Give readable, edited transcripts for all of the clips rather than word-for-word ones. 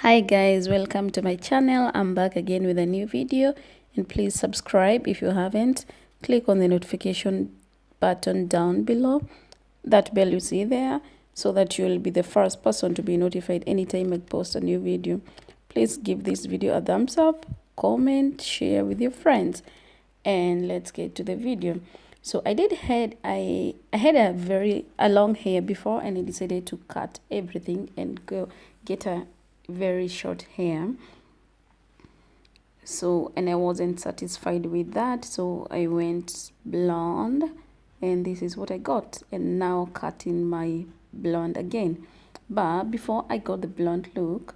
Hi guys, welcome to my channel. I'm back again with a new video, and please subscribe if you haven't. Click on the notification button down below, that bell you see there, so that you'll be the first person to be notified anytime I post a new video. Please give this video a thumbs up, comment, share with your friends, and let's get to the video. So I had a long hair before, and I decided to cut everything and go get a very short hair. So, and I wasn't satisfied with that, so I went blonde, and this is what I got. And now cutting my blonde again. But before I got the blonde look,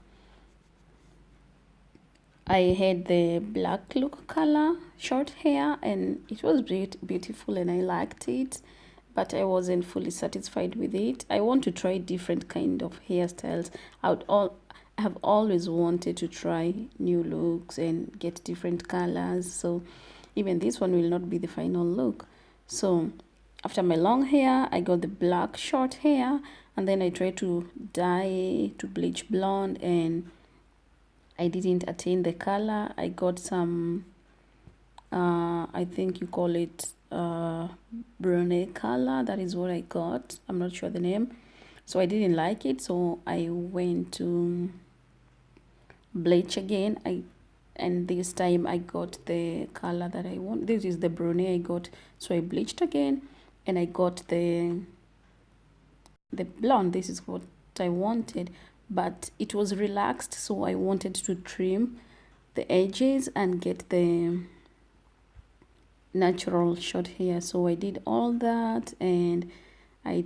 I had the black look color, short hair, and it was beautiful and I liked it, but I wasn't fully satisfied with it. I want to try different kind of hairstyles. I have always wanted to try new looks and get different colors. So even this one will not be the final look. So after my long hair, I got the black short hair, and then I tried to dye to bleach blonde, and I didn't attain the color. I got some, I think you call it brunette color. That is what I got. I'm not sure the name. So I didn't like it. So I went to bleach again. And this time I got the color that I want. This is the brunette I got. So I bleached again, and I got the blonde. This is what I wanted, but it was relaxed, so I wanted to trim the edges and get the natural short hair. So I did all that, and I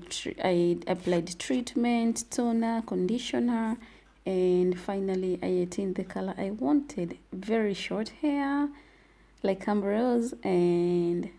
applied treatment, toner, conditioner, and finally I attained the color I wanted. Very short hair like Amber Rose, and